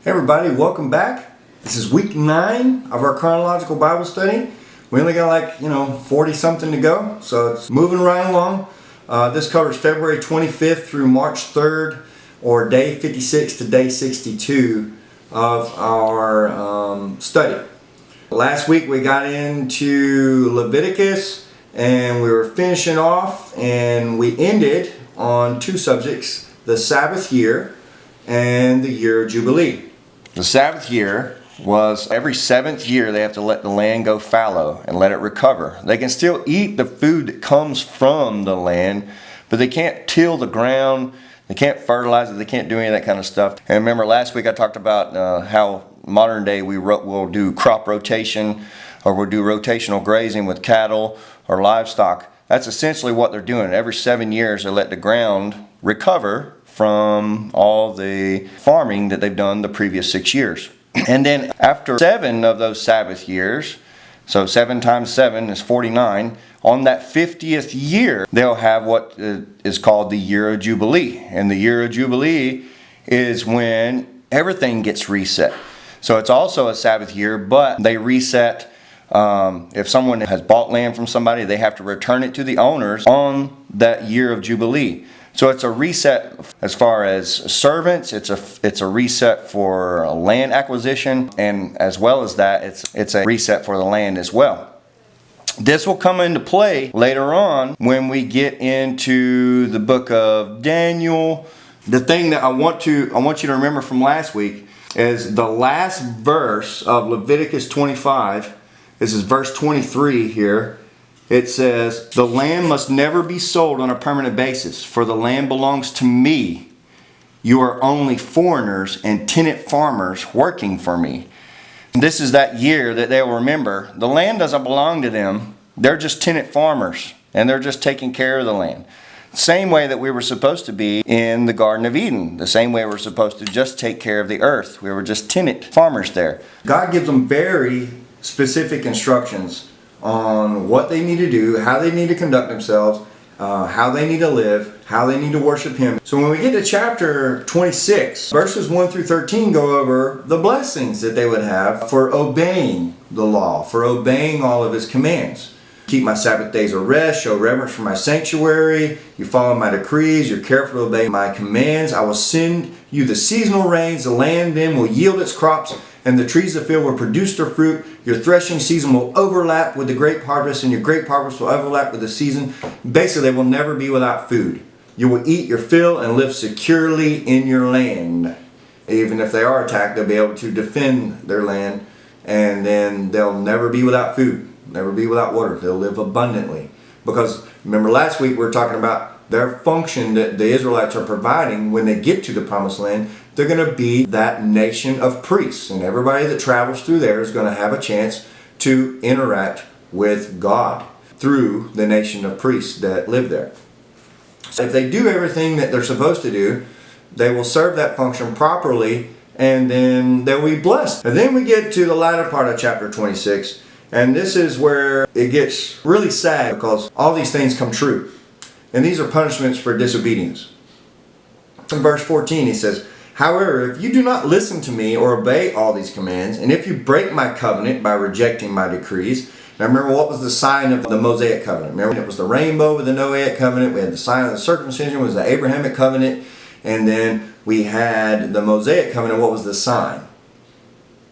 Hey everybody, welcome back. This is week 9 of our chronological Bible study. We only got 40 something to go, so it's moving right along. This covers February 25th through March 3rd, or day 56 to day 62 of our study. Last week we got into Leviticus and we were finishing off, and we ended on two subjects: the Sabbath year and the year of Jubilee. The Sabbath year was every 7th year they have to let the land go fallow and let it recover. They can still eat the food that comes from the land, but they can't till the ground, they can't fertilize it, they can't do any of that kind of stuff. And remember last week I talked about how modern day we'll do crop rotation, or we'll do rotational grazing with cattle or livestock. That's essentially what they're doing. Every 7 years they let the ground recover from all the farming that they've done the previous 6 years. And then after 7 of those Sabbath years, so 7 times 7 is 49, on that 50th year they'll have what is called the year of Jubilee. And the year of Jubilee is when everything gets reset. So it's also a Sabbath year, but they reset. If someone has bought land from somebody, they have to return it to the owners on that year of Jubilee. So it's a reset as far as servants, it's a reset for land acquisition, and as well as that, it's a reset for the land as well. This will come into play later on when we get into the book of Daniel. The thing that I want you to remember from last week is the last verse of Leviticus 25. This is verse 23 here. It says, "The land must never be sold on a permanent basis, for the land belongs to me. You are only foreigners and tenant farmers working for me." And this is that year that they'll remember. The land doesn't belong to them. They're just tenant farmers, and they're just taking care of the land. Same way that we were supposed to be in the Garden of Eden. The same way we're supposed to just take care of the earth. We were just tenant farmers there. God gives them very specific instructions on what they need to do, how they need to conduct themselves, how they need to live, how they need to worship Him. So when we get to chapter 26, verses 1 through 13 go over the blessings that they would have for obeying the law, for obeying all of His commands. Keep my Sabbath days of rest, show reverence for my sanctuary, you follow my decrees, you're careful to obey my commands. I will send you the seasonal rains, the land then will yield its crops, and the trees of the field will produce their fruit. Your threshing season will overlap with the grape harvest, and your grape harvest will overlap with the season. Basically, they will never be without food. You will eat your fill and live securely in your land. Even if they are attacked, they'll be able to defend their land, and then they'll never be without food, never be without water. They'll live abundantly. Because remember last week we were talking about their function that the Israelites are providing when they get to the promised land. They're going to be that nation of priests, and everybody that travels through there is going to have a chance to interact with God through the nation of priests that live there. So if they do everything that they're supposed to do, they will serve that function properly, and then they'll be blessed. And then we get to the latter part of chapter 26, and this is where it gets really sad, because all these things come true. And these are punishments for disobedience. In verse 14 he says, "However, if you do not listen to me or obey all these commands, and if you break my covenant by rejecting my decrees." Now remember, what was the sign of the Mosaic covenant? Remember, it was the rainbow with the Noahic covenant. We had the sign of the circumcision, was the Abrahamic covenant. And then we had the Mosaic covenant. What was the sign?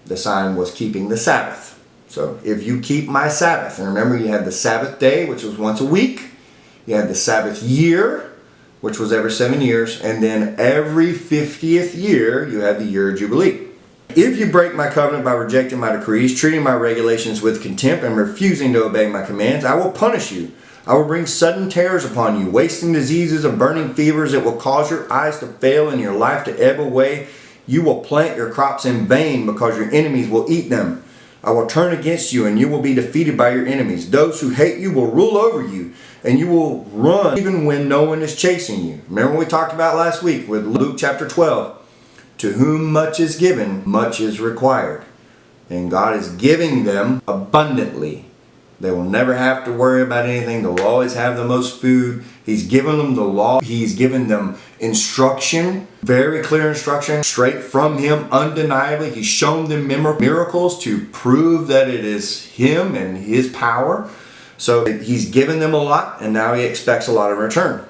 The sign was keeping the Sabbath. So if you keep my Sabbath, and remember you had the Sabbath day, which was once a week. You had the Sabbath year, which was every 7 years, and then every 50th year you had the year of Jubilee. "If you break my covenant by rejecting my decrees, treating my regulations with contempt, and refusing to obey my commands, I will punish you. I will bring sudden terrors upon you, wasting diseases and burning fevers that will cause your eyes to fail and your life to ebb away. You will plant your crops in vain because your enemies will eat them. I will turn against you, and you will be defeated by your enemies. Those who hate you will rule over you, and you will run even when no one is chasing you." Remember what we talked about last week with Luke chapter 12. To whom much is given, much is required. And God is giving them abundantly. They will never have to worry about anything. They'll always have the most food. He's given them the law. He's given them instruction, very clear instruction, straight from him, undeniably. He's shown them miracles to prove that it is him and his power. So he's given them a lot, and now he expects a lot in return.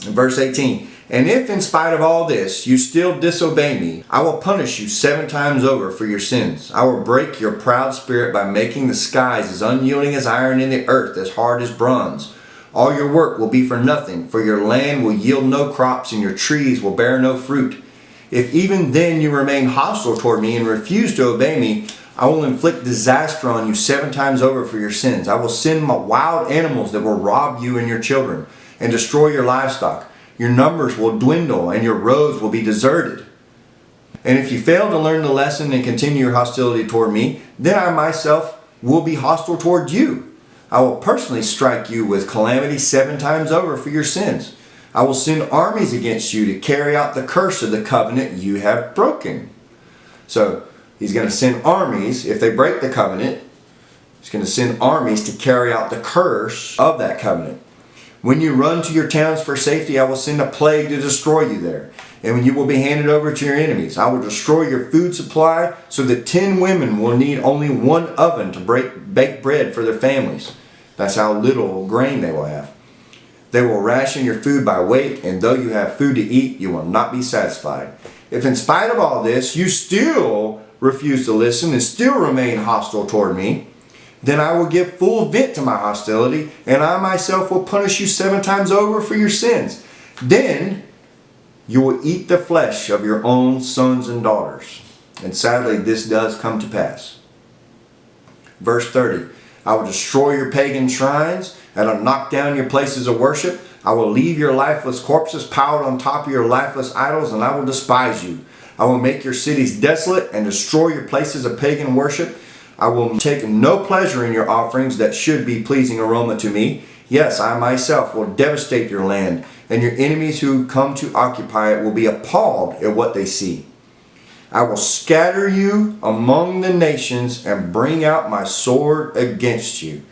In verse 18, and if in spite of all this you still disobey me, I will punish you 7 times over for your sins. I will break your proud spirit by making the skies as unyielding as iron and the earth as hard as bronze. All your work will be for nothing, for your land will yield no crops and your trees will bear no fruit. If even then you remain hostile toward me and refuse to obey me, I will inflict disaster on you 7 times over for your sins. I will send my wild animals that will rob you and your children and destroy your livestock. Your numbers will dwindle and your roads will be deserted. And if you fail to learn the lesson and continue your hostility toward me, then I myself will be hostile toward you. I will personally strike you with calamity 7 times over for your sins. I will send armies against you to carry out the curse of the covenant you have broken. So he's going to send armies. If they break the covenant, he's going to send armies to carry out the curse of that covenant. When you run to your towns for safety, I will send a plague to destroy you there. And when you will be handed over to your enemies, I will destroy your food supply so that 10 women will need only 1 oven to bake bread for their families. That's how little grain they will have. They will ration your food by weight, and though you have food to eat, you will not be satisfied. If in spite of all this, you still refuse to listen and still remain hostile toward me, then I will give full vent to my hostility, and I myself will punish you 7 times over for your sins. Then you will eat the flesh of your own sons and daughters. And sadly, this does come to pass. Verse 30, I will destroy your pagan shrines, and I'll knock down your places of worship. I will leave your lifeless corpses piled on top of your lifeless idols, and I will despise you. I will make your cities desolate and destroy your places of pagan worship. I will take no pleasure in your offerings that should be pleasing aroma to me. Yes, I myself will devastate your land, and your enemies who come to occupy it will be appalled at what they see. I will scatter you among the nations and bring out my sword against you.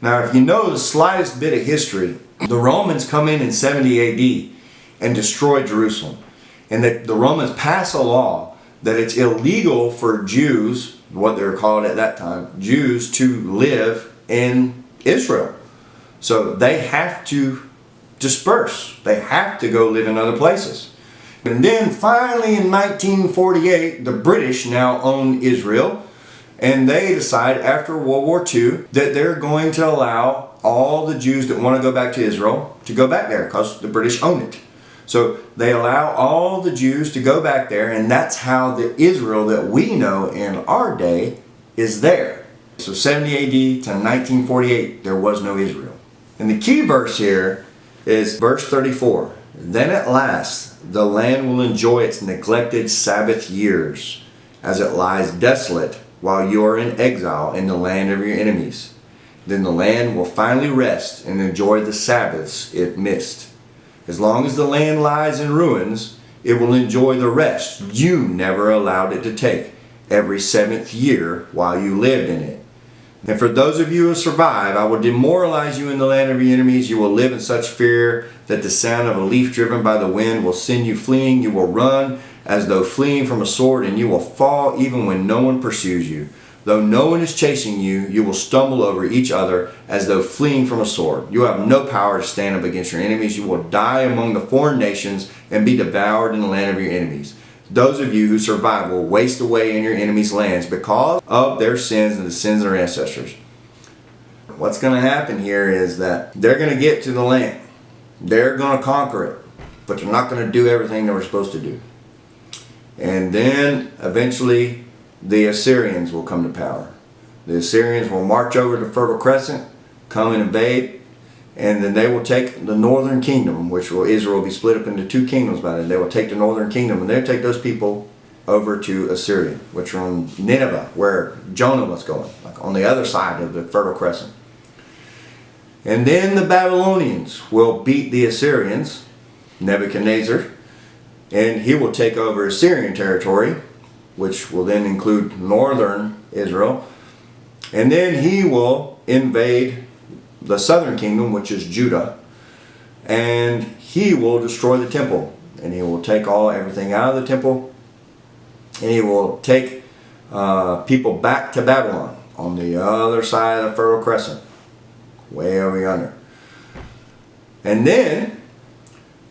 Now, if you know the slightest bit of history, the Romans come in 70 AD and destroy Jerusalem. And the Romans pass a law that it's illegal for Jews, what they were called at that time, Jews, to live in Israel. So they have to disperse. They have to go live in other places. And then finally in 1948, the British now own Israel. And they decide after World War II that they're going to allow all the Jews that want to go back to Israel to go back there because the British own it. So they allow all the Jews to go back there, and that's how the Israel that we know in our day is there. So 70 AD to 1948, there was no Israel. And the key verse here is verse 34. Then at last the land will enjoy its neglected Sabbath years, as it lies desolate while you are in exile in the land of your enemies. Then the land will finally rest and enjoy the Sabbaths it missed. As long as the land lies in ruins, it will enjoy the rest you never allowed it to take every 7th year while you lived in it. And for those of you who survive, I will demoralize you in the land of your enemies. You will live in such fear that the sound of a leaf driven by the wind will send you fleeing. You will run as though fleeing from a sword, and you will fall even when no one pursues you. Though no one is chasing you, you will stumble over each other as though fleeing from a sword. You have no power to stand up against your enemies. You will die among the foreign nations and be devoured in the land of your enemies. Those of you who survive will waste away in your enemies' lands because of their sins and the sins of their ancestors. What's going to happen here is that they're going to get to the land. They're going to conquer it, but they're not going to do everything they were supposed to do. And then eventually the Assyrians will come to power. The Assyrians will march over the Fertile Crescent, come and invade, and then they will take the northern kingdom, which will Israel will be split up into 2 kingdoms by then. They will take the northern kingdom, and they'll take those people over to Assyria, which are on Nineveh, where Jonah was going, like on the other side of the Fertile Crescent. And then the Babylonians will beat the Assyrians, Nebuchadnezzar, and he will take over Assyrian territory, which will then include northern Israel. And then he will invade the southern kingdom, which is Judah, and he will destroy the temple, and he will take everything out of the temple, and he will take people back to Babylon on the other side of the Fertile Crescent, way over yonder. And then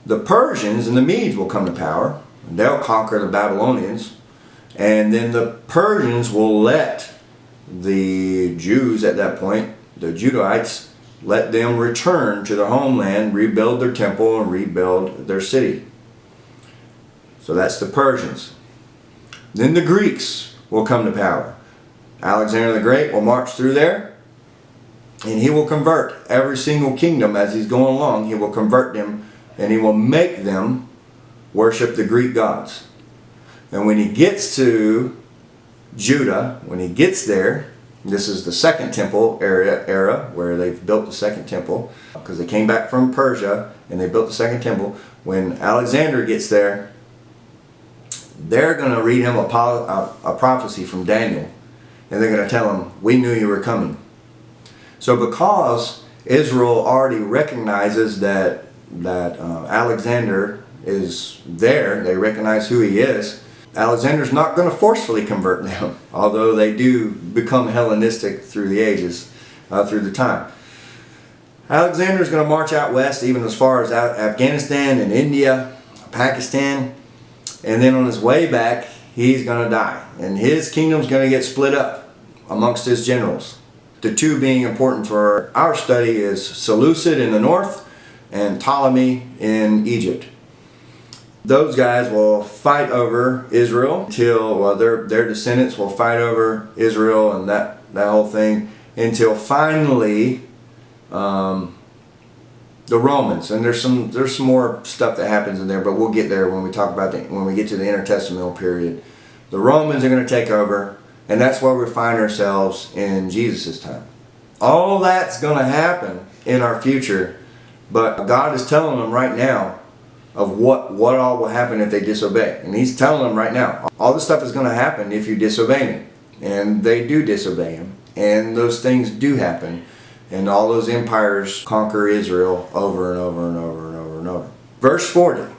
the Persians and the Medes will come to power, and they'll conquer the Babylonians, and then the Persians will let the Jews at that point, the Judahites, let them return to their homeland, rebuild their temple, and rebuild their city. So that's the Persians. Then the Greeks will come to power. Alexander the Great will march through there, and he will convert every single kingdom as he's going along. He will convert them, and he will make them worship the Greek gods. And when he gets to Judah, when he gets there, this is the Second Temple era where they've built the Second Temple, because they came back from Persia and they built the Second Temple. When Alexander gets there, they're going to read him a prophecy from Daniel, and they're going to tell him, we knew you were coming. So because Israel already recognizes that Alexander is there, they recognize who he is, Alexander's not going to forcefully convert them, although they do become Hellenistic through the ages, through the time. Alexander's going to march out west, even as far as Afghanistan and India, Pakistan, and then on his way back, he's going to die. And his kingdom's going to get split up amongst his generals. The two being important for our study is Seleucid in the north and Ptolemy in Egypt. Those guys will fight over Israel until, well, their descendants will fight over Israel and that whole thing until finally the Romans. And there's some more stuff that happens in there, but we'll get there when we talk about when we get to the intertestamental period. The Romans are going to take over, and that's where we find ourselves in Jesus' time. All that's going to happen in our future, but God is telling them right now of what all will happen if they disobey. And he's telling them right now, all this stuff is going to happen if you disobey me. And they do disobey him. And those things do happen. And all those empires conquer Israel over and over and over and over and over. Verse 40.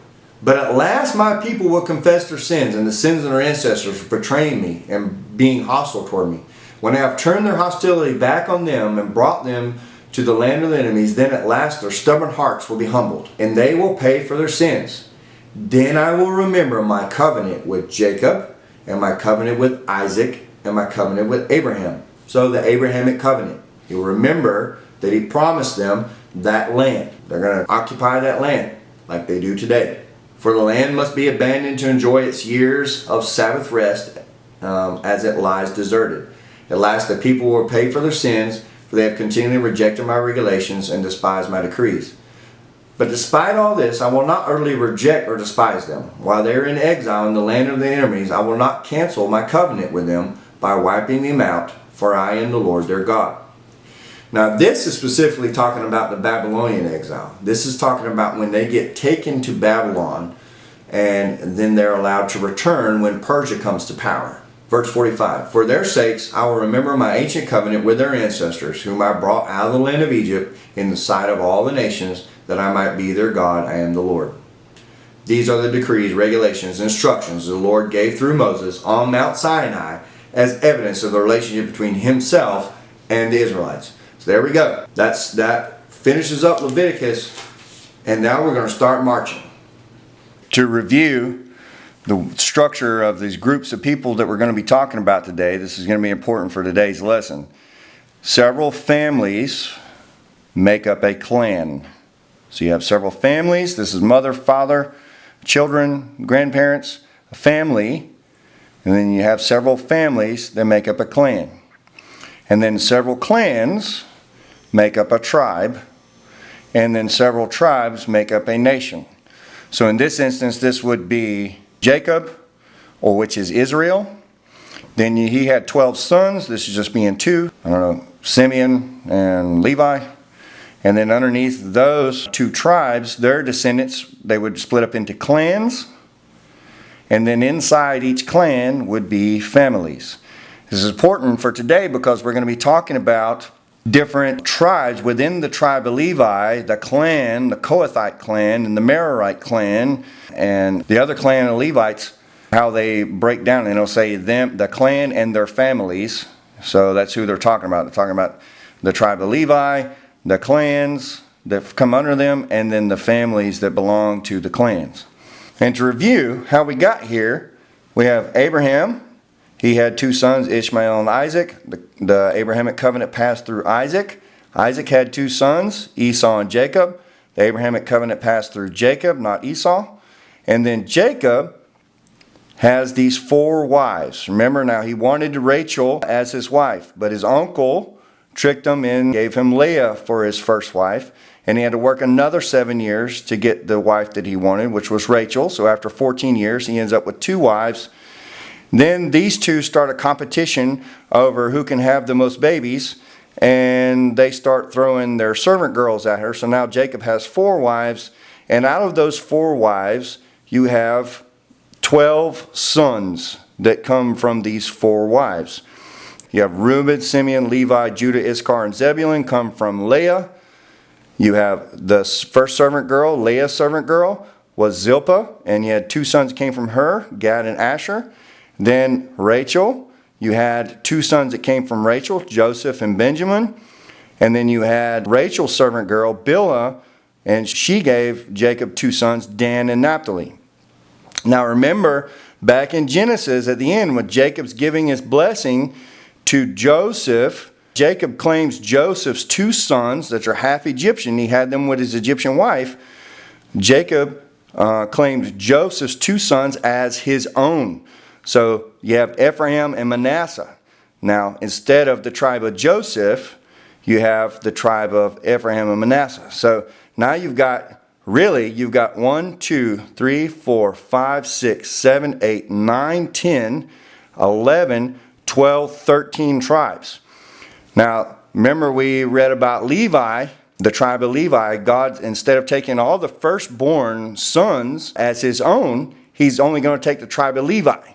But at last my people will confess their sins and the sins of their ancestors for betraying me and being hostile toward me. When I have turned their hostility back on them and brought them to the land of the enemies, then at last their stubborn hearts will be humbled, and they will pay for their sins. Then I will remember my covenant with Jacob, and my covenant with Isaac, and my covenant with Abraham. So the Abrahamic covenant. You'll remember that he promised them that land. They're going to occupy that land like they do today. For the land must be abandoned to enjoy its years of Sabbath rest as it lies deserted. At last the people will pay for their sins, for they have continually rejected my regulations and despised my decrees. But despite all this, I will not utterly reject or despise them. While they are in exile in the land of the enemies, I will not cancel my covenant with them by wiping them out, for I am the Lord their God. Now this is specifically talking about the Babylonian exile. This is talking about when they get taken to Babylon, and then they're allowed to return when Persia comes to power. Verse 45, for their sakes I will remember my ancient covenant with their ancestors, whom I brought out of the land of Egypt in the sight of all the nations, that I might be their God. I am the Lord. These are the decrees, regulations, instructions the Lord gave through Moses on Mount Sinai as evidence of the relationship between himself and the Israelites. So there we go. That finishes up Leviticus, and now we're going to start marching. To review the structure of these groups of people that we're going to be talking about today, this is going to be important for today's lesson. Several families make up a clan. So you have several families. This is mother, father, children, grandparents, a family. And then you have several families that make up a clan. And then several clans make up a tribe. And then several tribes make up a nation. So in this instance, this would be Jacob, or which is Israel. Then he had 12 sons. This is just being 2. Simeon and Levi. And then underneath those 2 tribes, their descendants, they would split up into clans. And then inside each clan would be families. This is important for today because we're going to be talking about different tribes within the tribe of Levi, the clan, the Kohathite clan, and the Merarite clan, and the other clan of Levites, how they break down, and it'll say them, the clan and their families. So that's who they're talking about. They're talking about the tribe of Levi, the clans that come under them, and then the families that belong to the clans. And to review how we got here, we have Abraham. He had two sons, Ishmael and Isaac. The Abrahamic covenant passed through Isaac. Isaac had two sons, Esau and Jacob. The Abrahamic covenant passed through Jacob, not Esau. And then Jacob has these 4 wives. Remember, now he wanted Rachel as his wife, but his uncle tricked him and gave him Leah for his first wife. And he had to work another 7 years to get the wife that he wanted, which was Rachel. So after 14 years, he ends up with 2 wives. Then these two start a competition over who can have the most babies, and they start throwing their servant girls at her. So now Jacob has 4 wives, and out of those 4 wives, you have 12 sons that come from these 4 wives. You have Reuben, Simeon, Levi, Judah, Issachar, and Zebulun come from Leah. You have the first servant girl, Leah's servant girl, was Zilpah, and you had 2 sons that came from her, Gad and Asher. Then Rachel, you had 2 sons that came from Rachel, Joseph and Benjamin. And then you had Rachel's servant girl, Bilhah, and she gave Jacob 2 sons, Dan and Naphtali. Now remember, back in Genesis at the end, when Jacob's giving his blessing to Joseph, Jacob claims Joseph's 2 sons that are half Egyptian. He had them with his Egyptian wife. Jacob claimed Joseph's 2 sons as his own. So you have Ephraim and Manasseh. Now, instead of the tribe of Joseph, you have the tribe of Ephraim and Manasseh. So now you've got 1, 2, 3, 4, 5, 6, 7, 8, 9, 10, 11, 12, 13 tribes. Now, remember we read about Levi, the tribe of Levi. God, instead of taking all the firstborn sons as his own, he's only going to take the tribe of Levi.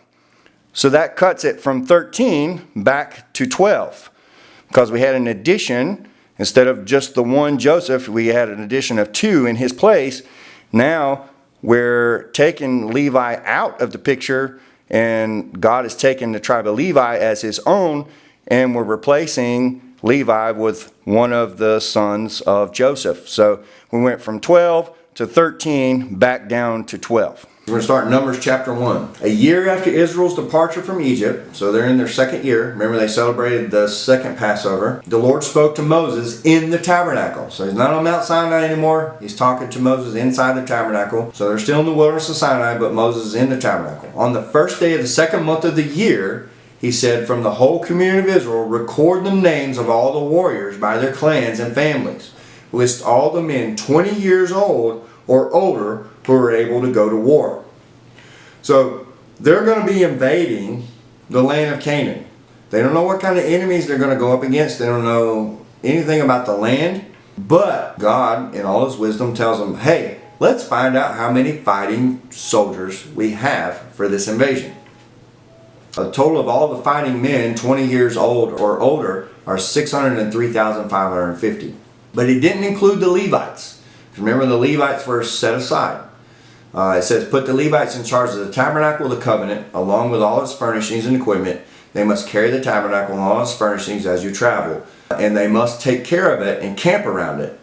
So that cuts it from 13 back to 12. Because we had an addition, instead of just the one Joseph, we had an addition of 2 in his place. Now we're taking Levi out of the picture, and God has taken the tribe of Levi as his own, and we're replacing Levi with one of the sons of Joseph. So we went from 12 to 13 back down to 12. We're going to start in Numbers chapter 1. A year after Israel's departure from Egypt, so they're in their 2nd year. Remember, they celebrated the 2nd Passover. The Lord spoke to Moses in the tabernacle. So he's not on Mount Sinai anymore. He's talking to Moses inside the tabernacle. So they're still in the wilderness of Sinai, but Moses is in the tabernacle. On the 1st day of the 2nd month of the year, he said, from the whole community of Israel, record the names of all the warriors by their clans and families. List all the men 20 years old or older who are able to go to war. So they're going to be invading the land of Canaan. They don't know what kind of enemies they're going to go up against. They don't know anything about the land. But God, in all his wisdom, tells them, hey, let's find out how many fighting soldiers we have for this invasion. A total of all the fighting men 20 years old or older are 603,550. But he didn't include the Levites. Remember, the Levites were set aside. It says, put the Levites in charge of the tabernacle of the covenant, along with all its furnishings and equipment. They must carry the tabernacle and all its furnishings as you travel. And they must take care of it and camp around it.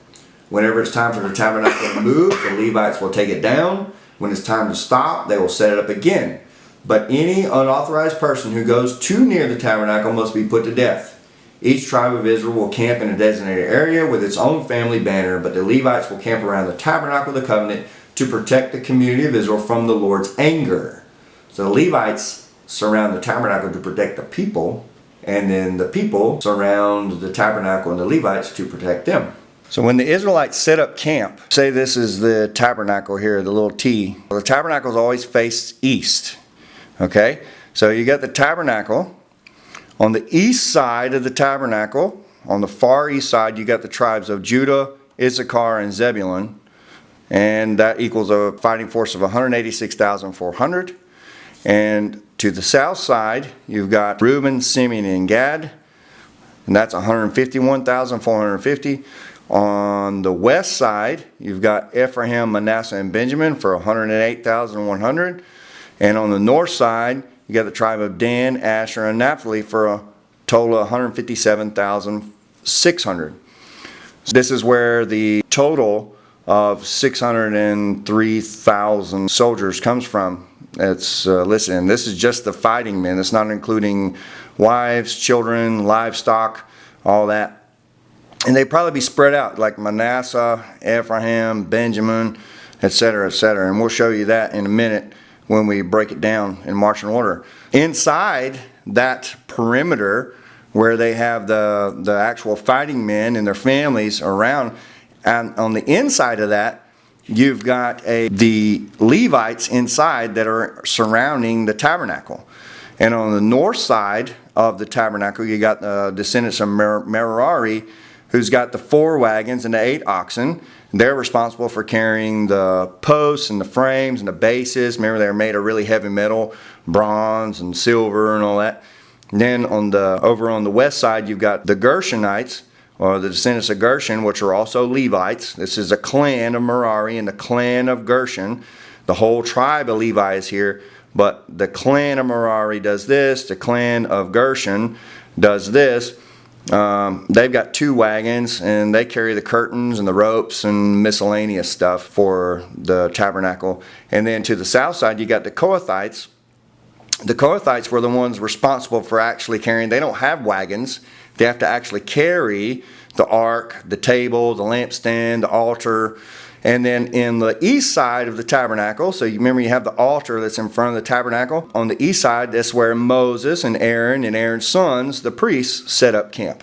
Whenever it's time for the tabernacle to move, the Levites will take it down. When it's time to stop, they will set it up again. But any unauthorized person who goes too near the tabernacle must be put to death. Each tribe of Israel will camp in a designated area with its own family banner, but the Levites will camp around the tabernacle of the covenant to protect the community of Israel from the Lord's anger. So the Levites surround the tabernacle to protect the people, and then the people surround the tabernacle and the Levites to protect them. So when the Israelites set up camp, say this is the tabernacle here, the little T. The tabernacles always face east. Okay, so you got the tabernacle. On the east side of the tabernacle, on the far east side, you got the tribes of Judah, Issachar, and Zebulun. And that equals a fighting force of 186,400. And to the south side, you've got Reuben, Simeon, and Gad. and that's 151,450. On the west side, you've got Ephraim, Manasseh, and Benjamin for 108,100. And on the north side, you got the tribe of Dan, Asher, and Naphtali for a total of 157,600. This is where the total of 603,000 soldiers comes from. It's listen, this is just the fighting men. It's not including wives, children, livestock, all that. And they'd probably be spread out like Manasseh, Ephraim, Benjamin, etc., etc. And we'll show you that in a minute when we break it down in marching order. Inside that perimeter where they have the actual fighting men and their families around, and on the inside of that, you've got the Levites inside that are surrounding the tabernacle. And on the north side of the tabernacle, you got the descendants of Merari, who's got the 4 wagons and the 8 oxen. They're responsible for carrying the posts and the frames and the bases. Remember, they were made of really heavy metal, bronze and silver and all that. And then over on the west side, you've got the Gershonites, or the descendants of Gershon, which are also Levites. This is a clan of Merari and the clan of Gershon. The whole tribe of Levi is here, but the clan of Merari does this. The clan of Gershon does this. They've got 2 wagons, and they carry the curtains and the ropes and miscellaneous stuff for the tabernacle. And then to the south side, you got the Kohathites. The Kohathites were the ones responsible for actually carrying. They don't have wagons. They have to actually carry the ark, the table, the lampstand, the altar. And then in the east side of the tabernacle, so you remember you have the altar that's in front of the tabernacle. On the east side, that's where Moses and Aaron's sons, the priests, set up camp.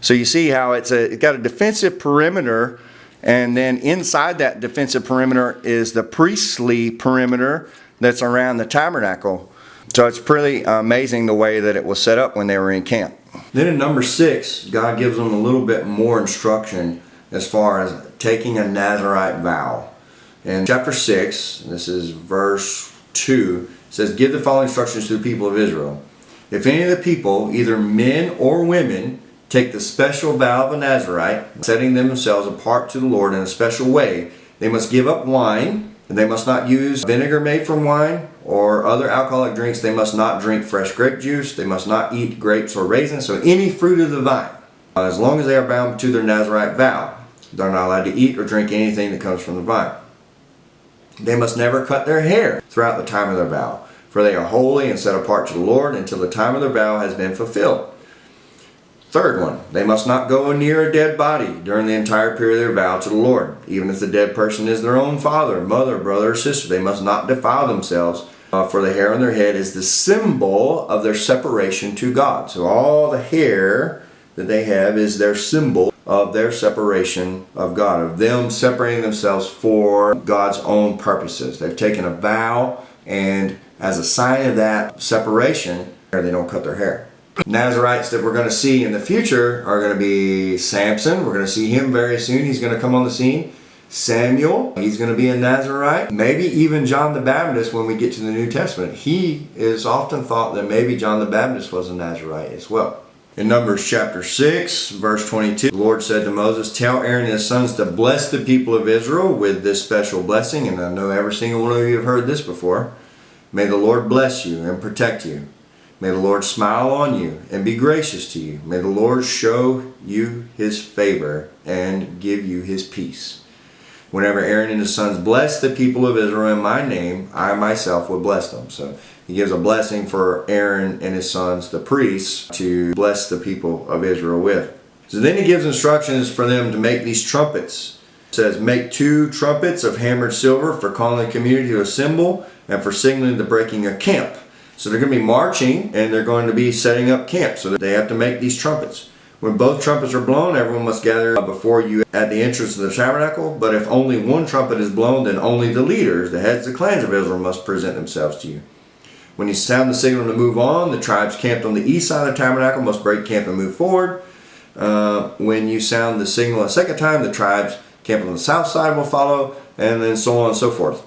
So you see how it's got a defensive perimeter, and then inside that defensive perimeter is the priestly perimeter that's around the tabernacle. So it's pretty amazing the way that it was set up when they were in camp. Then in number 6, God gives them a little bit more instruction as far as taking a Nazirite vow. In chapter 6, this is verse 2, it says, "Give the following instructions to the people of Israel. If any of the people, either men or women, take the special vow of a Nazirite, setting themselves apart to the Lord in a special way, they must give up wine, and they must not use vinegar made from wine or other alcoholic drinks. They must not drink fresh grape juice. They must not eat grapes or raisins, so any fruit of the vine. As long as they are bound to their Nazirite vow, they're not allowed to eat or drink anything that comes from the vine. They must never cut their hair throughout the time of their vow, for they are holy and set apart to the Lord until the time of their vow has been fulfilled. Third one, they must not go near a dead body during the entire period of their vow to the Lord. Even if the dead person is their own father, mother, brother, or sister, they must not defile themselves, for the hair on their head is the symbol of their separation to God." So all the hair that they have is their symbol of their separation of God, of them separating themselves for God's own purposes. They've taken a vow, and as a sign of that separation, they don't cut their hair. Nazirites that we're going to see in the future are going to be Samson. We're going to see him very soon. He's going to come on the scene. Samuel, he's going to be a Nazirite. Maybe even John the Baptist when we get to the New Testament. He is often thought that maybe John the Baptist was a Nazirite as well. In Numbers chapter 6, verse 22, the Lord said to Moses, "Tell Aaron and his sons to bless the people of Israel with this special blessing." And I know every single one of you have heard this before. "May the Lord bless you and protect you. May the Lord smile on you and be gracious to you. May the Lord show you his favor and give you his peace. Whenever Aaron and his sons bless the people of Israel in my name, I myself will bless them." So he gives a blessing for Aaron and his sons, the priests, to bless the people of Israel with. So then he gives instructions for them to make these trumpets. It says, "Make 2 trumpets of hammered silver for calling the community to assemble and for signaling the breaking of camp." So they're going to be marching and they're going to be setting up camp. So they have to make these trumpets. When both trumpets are blown, everyone must gather before you at the entrance of the tabernacle. But if only one trumpet is blown, then only the leaders, the heads of the clans of Israel, must present themselves to you. When you sound the signal to move on, the tribes camped on the east side of the tabernacle must break camp and move forward. When you sound the signal a second time, the tribes camped on the south side will follow, and then so on and so forth.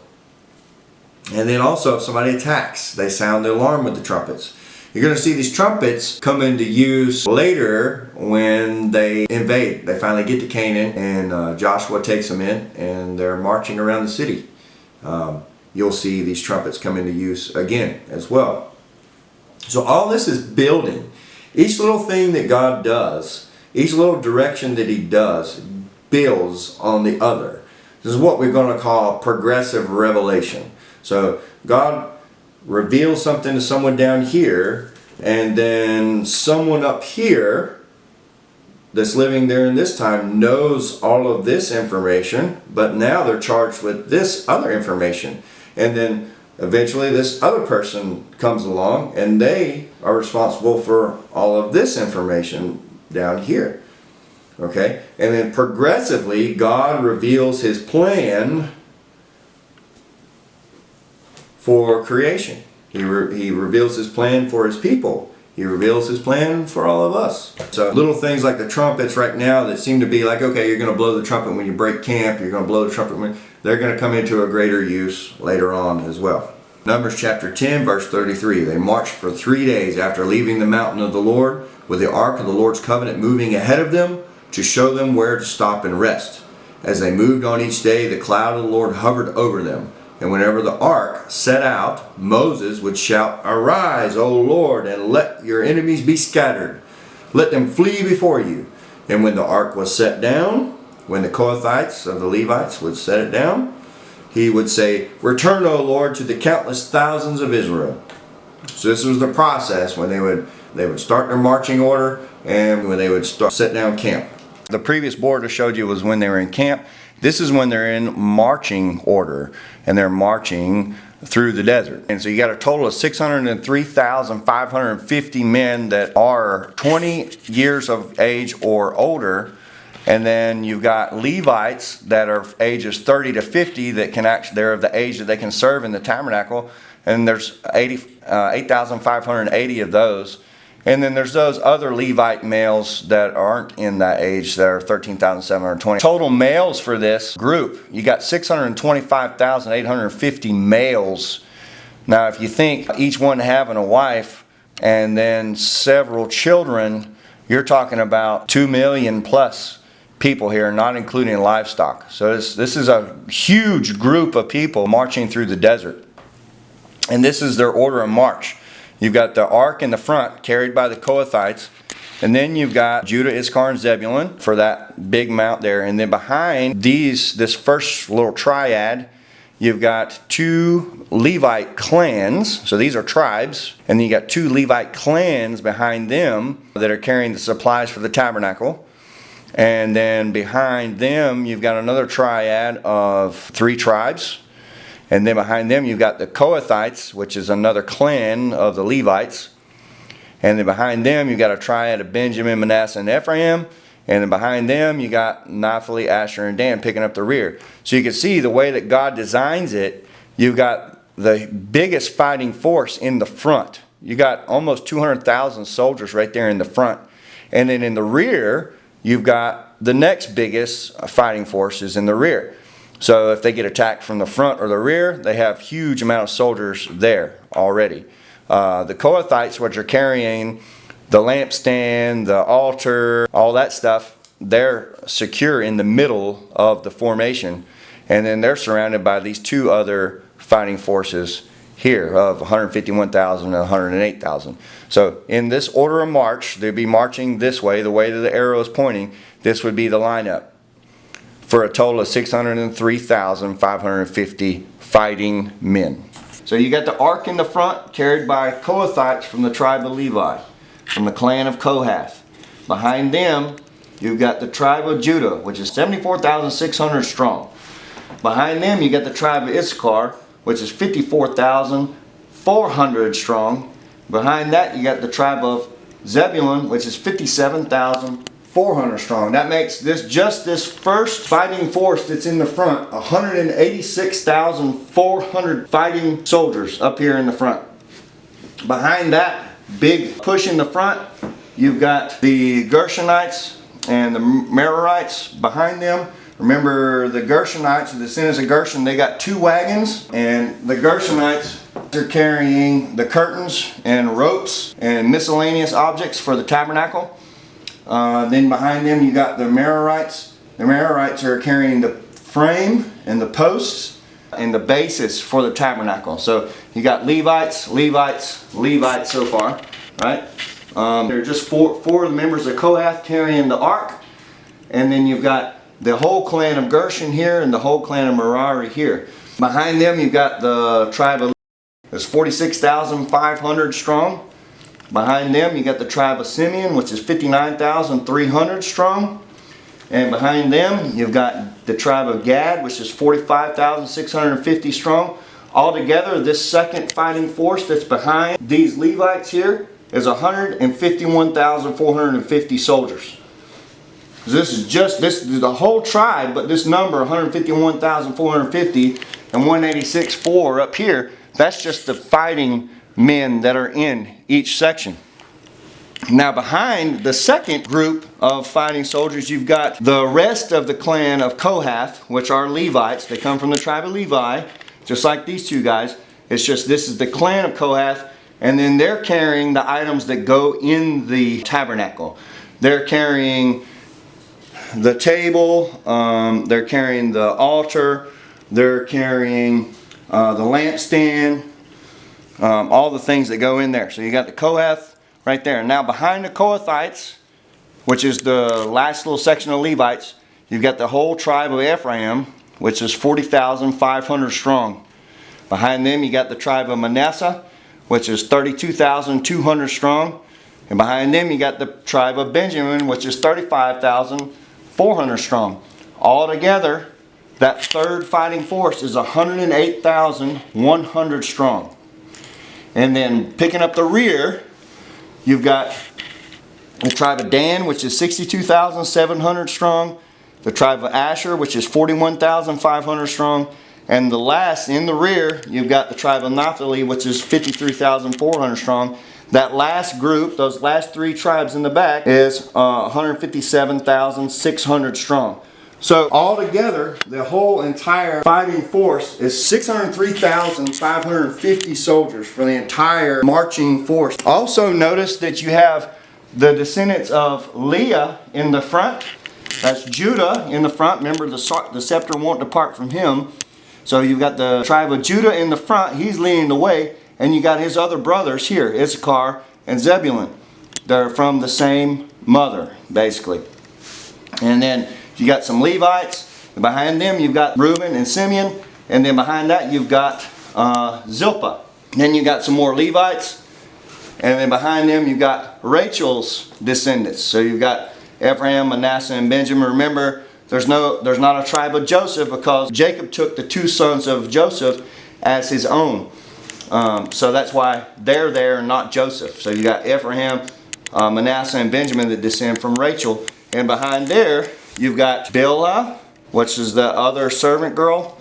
And then also, if somebody attacks, they sound the alarm with the trumpets. You're going to see these trumpets come into use later when they invade. They finally get to Canaan, and Joshua takes them in, and they're marching around the city. You'll see these trumpets come into use again as well. So all this is building. Each little thing that God does, each little direction that He does, builds on the other. This is what we're going to call progressive revelation. So God reveals something to someone down here, and then someone up here that's living there in this time knows all of this information, but now they're charged with this other information. And then eventually this other person comes along, and they are responsible for all of this information down here. Okay? And then progressively God reveals His plan for creation. He reveals His plan for His people. He reveals His plan for all of us. So little things like the trumpets right now that seem to be like, okay, you're going to blow the trumpet when you break camp, you're going to blow the trumpet when... They're going to come into a greater use later on as well. Numbers chapter 10 verse 33. They marched for 3 days after leaving the mountain of the Lord, with the ark of the Lord's covenant moving ahead of them to show them where to stop and rest. As they moved on each day, the cloud of the Lord hovered over them. And whenever the ark set out, Moses would shout, "Arise, O Lord, and let your enemies be scattered. Let them flee before you." And when the ark was set down, when the Kohathites of the Levites would set it down, he would say, "Return, O Lord, to the countless thousands of Israel." So this was the process when they would start their marching order, and when they would set down camp. The previous board I showed you was when they were in camp. This is when they're in marching order, and they're marching through the desert. And so you got a total of 603,550 men that are 20 years of age or older. And then you've got Levites that are ages 30 to 50 that can actually, they're of the age that they can serve in the tabernacle. And there's 8,580 of those. And then there's those other Levite males that aren't in that age that are 13,720. Total males for this group, you got 625,850 males. Now if you think each one having a wife and then several children, you're talking about 2 million plus people here, not including livestock. So this is a huge group of people marching through the desert. And this is their order of march. You've got the ark in the front carried by the Kohathites, and then you've got Judah, Issachar, and Zebulun for that big mount there. And then behind this first little triad, you've got 2 Levite clans. So these are tribes, and then you got 2 Levite clans behind them that are carrying the supplies for the tabernacle. And then behind them, you've got another triad of 3 tribes. And then behind them, you've got the Kohathites, which is another clan of the Levites. And then behind them, you've got a triad of Benjamin, Manasseh, and Ephraim. And then behind them, you got Naphtali, Asher, and Dan picking up the rear. So you can see the way that God designs it, you've got the biggest fighting force in the front. You got almost 200,000 soldiers right there in the front. And then in the rear, you've got the next biggest fighting forces in the rear. So if they get attacked from the front or the rear, they have huge amount of soldiers there already. The Kohathites, which are carrying the lampstand, the altar, all that stuff, they're secure in the middle of the formation. And then they're surrounded by these 2 other fighting forces here of 151,000 and 108,000. So in this order of march, they'd be marching this way, the way that the arrow is pointing. This would be the lineup for a total of 603,550 fighting men. So you got the ark in the front carried by Kohathites from the tribe of Levi, from the clan of Kohath. Behind them, you've got the tribe of Judah, which is 74,600 strong. Behind them, you got the tribe of Issachar, which is 54,400 strong. Behind that, you got the tribe of Zebulun, which is 57,400 strong. That makes this first fighting force that's in the front 186,400 fighting soldiers up here in the front. Behind that big push in the front, you've got the Gershonites and the Merarites behind them. Remember, the Gershonites, the descendants of Gershon, they got 2 wagons, and the Gershonites are carrying the curtains and ropes and miscellaneous objects for the tabernacle. Then behind them you got the Merarites. The Merarites are carrying the frame and the posts and the basis for the tabernacle. So you got Levites, Levites, Levites so far, right? There are just four of the members of Kohath carrying the ark, and then you've got the whole clan of Gershon here and the whole clan of Merari here. Behind them you've got the tribe of Levi. It's 46,500 strong. Behind them you got the tribe of Simeon, which is 59,300 strong. And behind them you've got the tribe of Gad, which is 45,650 strong. Altogether, this second fighting force that's behind these Levites here is 151,450 soldiers. This is the whole tribe, but this number 151,450 and 186,400 up here, that's just the fighting men that are in each section. Now behind the second group of fighting soldiers, you've got the rest of the clan of Kohath, which are Levites. They come from the tribe of Levi, just like these two guys. It's just this is the clan of Kohath, and then they're carrying the items that go in the tabernacle. They're carrying the table, they're carrying the altar, they're carrying the lampstand, all the things that go in there. So you got the Kohath right there. And now behind the Kohathites, which is the last little section of Levites, you've got the whole tribe of Ephraim, which is 40,500 strong. Behind them you got the tribe of Manasseh, which is 32,200 strong. And behind them you got the tribe of Benjamin, which is 35,400 strong. Altogether, that third fighting force is 108,100 strong. And then picking up the rear, you've got the tribe of Dan, which is 62,700 strong. The tribe of Asher, which is 41,500 strong. And the last in the rear, you've got the tribe of Naphtali, which is 53,400 strong. That last group, those last three tribes in the back, is 157,600 strong. So altogether, the whole entire fighting force is 603,550 soldiers for the entire marching force. Also notice that you have the descendants of Leah in the front. That's Judah in the front. Remember, the scepter won't depart from him. So you've got the tribe of Judah in the front. He's leading the way. And you got his other brothers here, Issachar and Zebulun. They're from the same mother, basically. And then you got some Levites. And behind them you've got Reuben and Simeon. And then behind that you've got Zilpah. Then you got some more Levites. And then behind them you've got Rachel's descendants. So you've got Ephraim, Manasseh, and Benjamin. Remember, there's not a tribe of Joseph because Jacob took the two sons of Joseph as his own. So that's why they're there and not Joseph. So you got Ephraim, Manasseh, and Benjamin that descend from Rachel. And behind there you've got Bilhah, which is the other servant girl,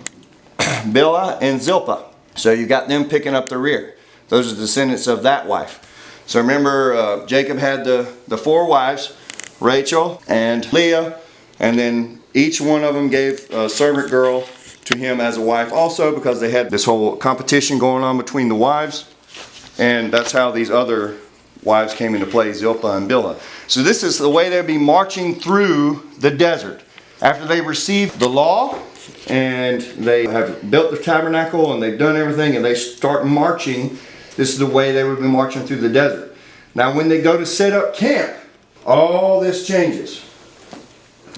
Bilhah and Zilpah. So you got them picking up the rear. Those are descendants of that wife. So remember, Jacob had the four wives, Rachel and Leah, and then each one of them gave a servant girl to him as a wife also, because they had this whole competition going on between the wives. And that's how these other wives came into play, Zilpah and Bilhah. So this is the way they'd be marching through the desert. After they received the law and they have built the tabernacle and they've done everything and they start marching, this is the way they would be marching through the desert. Now when they go to set up camp, all this changes.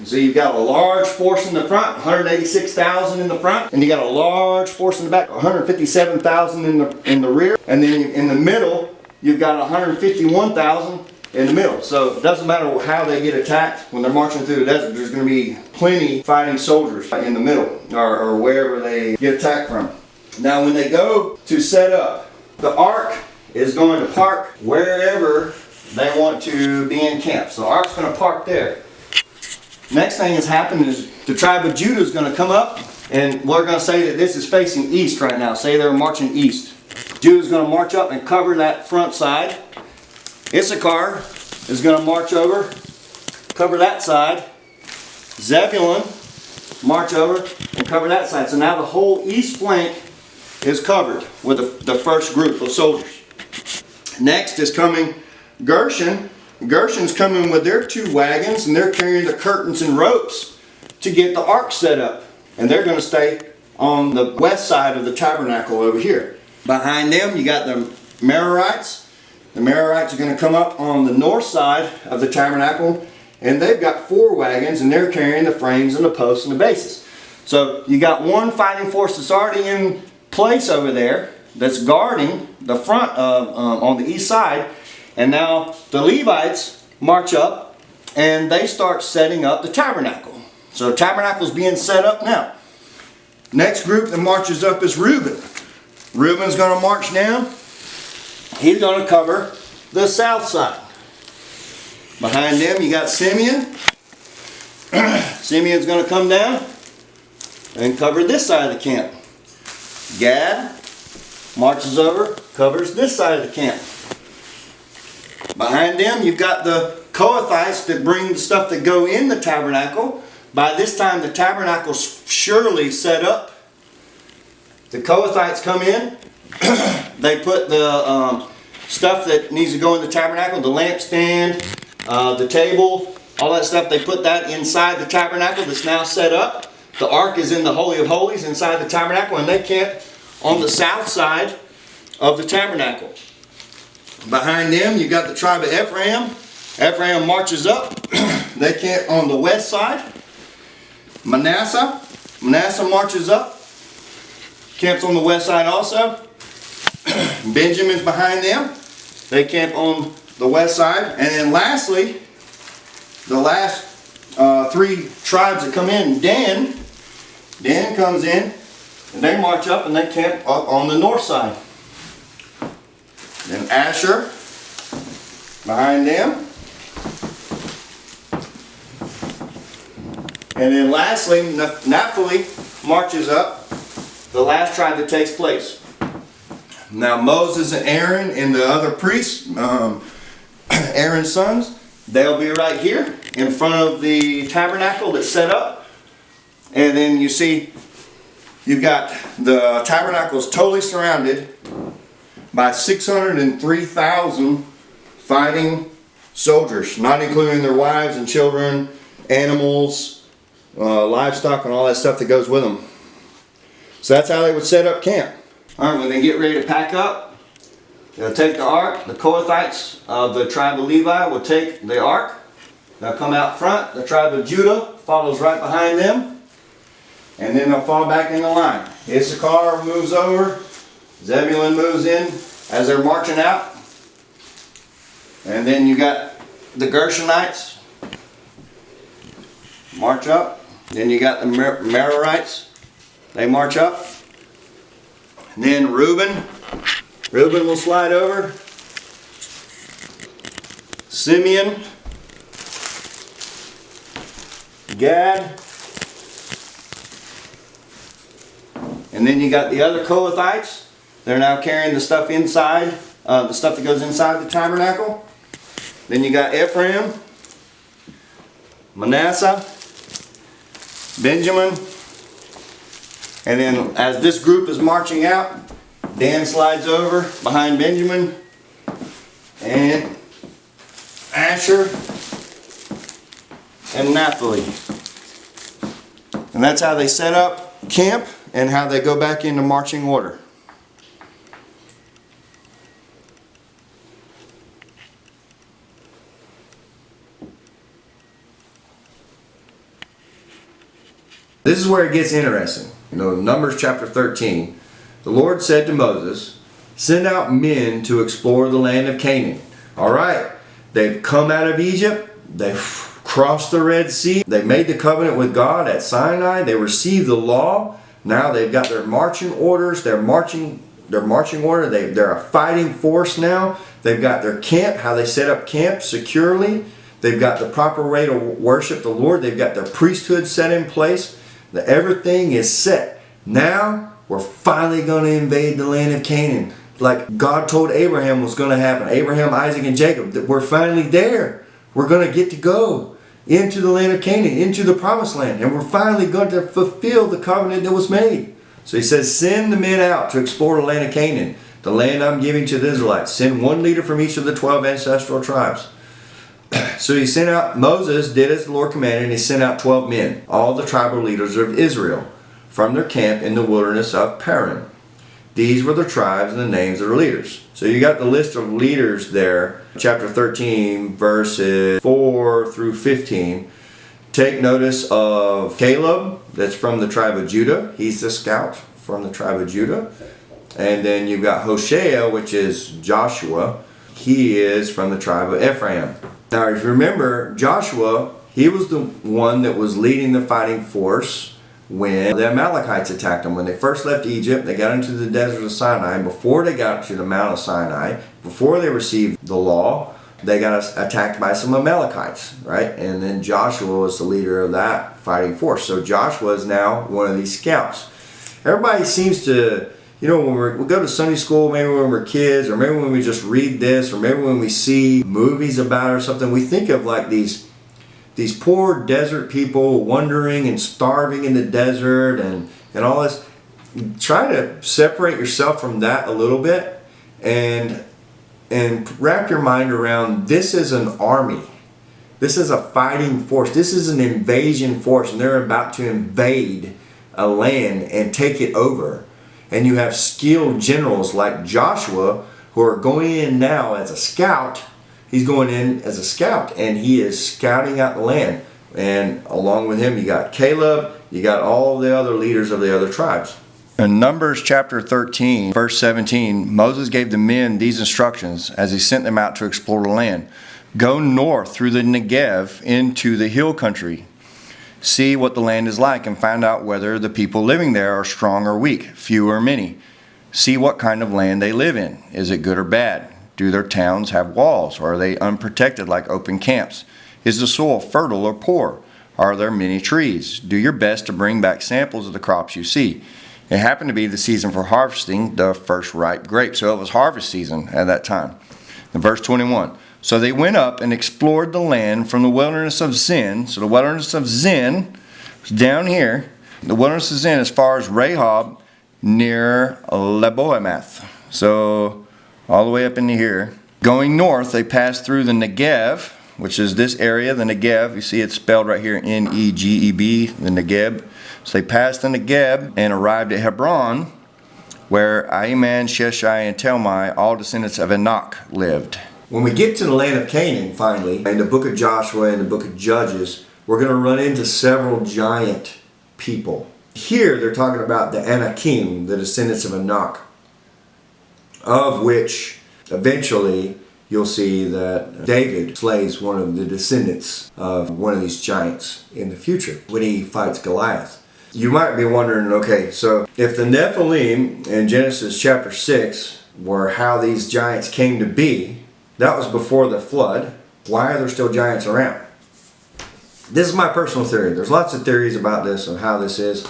So you've got a large force in the front, 186,000 in the front, and you got a large force in the back, 157,000 in the rear, and then in the middle you've got 151,000 in the middle. So it doesn't matter how they get attacked when they're marching through the desert. There's going to be plenty fighting soldiers in the middle or wherever they get attacked from. Now when they go to set up, the ark is going to park wherever they want to be in camp. So the ark's going to park there. Next thing that's happened is the tribe of Judah is going to come up, and we're going to say that this is facing east right now. Say they're marching east. Judah's going to march up and cover that front side. Issachar is going to march over, cover that side. Zebulun march over and cover that side. So now the whole east flank is covered with the first group of soldiers. Next is coming Gershon, Gershon's coming with their 2 wagons, and they're carrying the curtains and ropes to get the ark set up. And they're going to stay on the west side of the tabernacle over here. Behind them, you got the Merarites. The Merarites are going to come up on the north side of the tabernacle, and they've got 4 wagons, and they're carrying the frames and the posts and the bases. So you got one fighting force that's already in place over there that's guarding the front of on the east side, and now the Levites march up and they start setting up the tabernacle. So the tabernacle's being set up now. Next group that marches up is Reuben. Reuben's going to march down. He's going to cover the south side. Behind them you got Simeon. Simeon's going to come down and cover this side of the camp. Gad marches over, covers this side of the camp. Behind them you've got the Kohathites that bring the stuff that go in the tabernacle. By this time the tabernacle's surely set up. The Kohathites come in. They put the stuff that needs to go in the tabernacle, the lampstand, the table, all that stuff, they put that inside the tabernacle that's now set up. The ark is in the Holy of Holies inside the tabernacle, and they camp on the south side of the tabernacle. Behind them you got the tribe of Ephraim. Ephraim marches up. They camp on the west side. Manasseh marches up, camps on the west side also. Benjamin's behind them. They camp on the west side. And then lastly, the last 3 tribes that come in, Dan comes in, and they march up and they camp up on the north side. Then Asher behind them. And then lastly, Naphtali marches up, the last tribe that takes place. Now Moses and Aaron and the other priests, Aaron's sons, they'll be right here in front of the tabernacle that's set up. And then you see, you've got the tabernacle is totally surrounded by 603,000 fighting soldiers, not including their wives and children, animals, livestock, and all that stuff that goes with them. So that's how they would set up camp. Alright, when they get ready to pack up, they'll take the ark. The Kohathites of the tribe of Levi will take the ark. They'll come out front. The tribe of Judah follows right behind them. And then they'll fall back in the line. Issachar moves over. Zebulun moves in as they're marching out. And then you got the Gershonites march up. Then you got the Merarites. They march up. And then Reuben will slide over. Simeon. Gad. And then you got the other Kohathites. They're now carrying the stuff inside, the stuff that goes inside the tabernacle. Then you got Ephraim, Manasseh, Benjamin. And then as this group is marching out, Dan slides over behind Benjamin, and Asher, and Naphtali. And that's how they set up camp and how they go back into marching order. This is where it gets interesting. You know, Numbers chapter 13, the Lord said to Moses, send out men to explore the land of Canaan. All right, they've come out of Egypt, they've crossed the Red Sea, they made the covenant with God at Sinai, they received the law. Now they've got their marching orders, they're a fighting force now. They've got their camp, how they set up camp securely. They've got the proper way to worship the Lord. They've got their priesthood set in place. Everything is set. Now we're finally going to invade the land of Canaan. Like God told Abraham was going to happen. Abraham, Isaac, and Jacob. That we're finally there. We're going to get to go into the land of Canaan, into the promised land. And we're finally going to fulfill the covenant that was made. So he says, send the men out to explore the land of Canaan, the land I'm giving to the Israelites. Send one leader from each of the 12 ancestral tribes. So he sent out, Moses did as the Lord commanded, and he sent out 12 men, all the tribal leaders of Israel, from their camp in the wilderness of Paran. These were the tribes and the names of their leaders. So you got the list of leaders there, chapter 13, verses 4 through 15. Take notice of Caleb, that's from the tribe of Judah. He's the scout from the tribe of Judah. And then you've got Hoshea, which is Joshua. He is from the tribe of Ephraim. Now, if you remember, Joshua, he was the one that was leading the fighting force when the Amalekites attacked them. When they first left Egypt, they got into the desert of Sinai. Before they got to the Mount of Sinai, before they received the law, they got attacked by some Amalekites, right? And then Joshua was the leader of that fighting force. So Joshua is now one of these scouts. Everybody seems to, you know, when we go to Sunday school, maybe when we're kids, or maybe when we just read this, or maybe when we see movies about it or something, we think of like these poor desert people wandering and starving in the desert and all this. Try to separate yourself from that a little bit and wrap your mind around, this is an army. This is a fighting force. This is an invasion force, and they're about to invade a land and take it over. And you have skilled generals like Joshua who are going in now as a scout. He's going in as a scout, and he is scouting out the land. And along with him, you got Caleb, you got all the other leaders of the other tribes. In Numbers chapter 13, verse 17, Moses gave the men these instructions as he sent them out to explore the land. Go north through the Negev into the hill country. See what the land is like and find out whether the people living there are strong or weak, few or many. See what kind of land they live in. Is it good or bad? Do their towns have walls, or are they unprotected like open camps? Is the soil fertile or poor? Are there many trees? Do your best to bring back samples of the crops you see. It happened to be the season for harvesting the first ripe grapes, so it was harvest season at that time. In verse 21, so they went up and explored the land from the wilderness of Zin. So the wilderness of Zin is down here. The wilderness of Zin as far as Rehob near Lebohamath. So all the way up into here. Going north, they passed through the Negev, which is this area, the Negev. You see it's spelled right here, N-E-G-E-B, the Negev. So they passed the Negev and arrived at Hebron, where Ahiman, Sheshai, and Talmai, all descendants of Enoch, lived. When we get to the land of Canaan, finally, in the book of Joshua and the book of Judges, we're going to run into several giant people. Here, they're talking about the Anakim, the descendants of Enoch, of which eventually you'll see that David slays one of the descendants of one of these giants in the future when he fights Goliath. You might be wondering, okay, so if the Nephilim in Genesis chapter 6 were how these giants came to be, that was before the flood, why are there still giants around? This is my personal theory. There's lots of theories about this and how this is.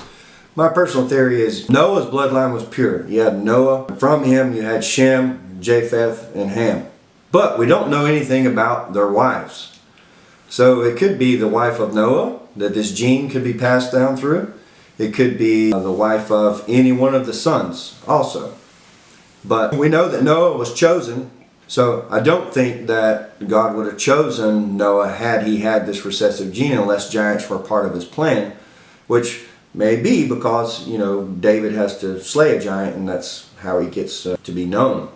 My personal theory is Noah's bloodline was pure. You had Noah. From him you had Shem, Japheth, and Ham. But we don't know anything about their wives. So it could be the wife of Noah, that this gene could be passed down through. It could be the wife of any one of the sons also. But we know that Noah was chosen. So I don't think that God would have chosen Noah had he had this recessive gene unless giants were part of his plan, which may be because, you know, David has to slay a giant, and that's how he gets to be known.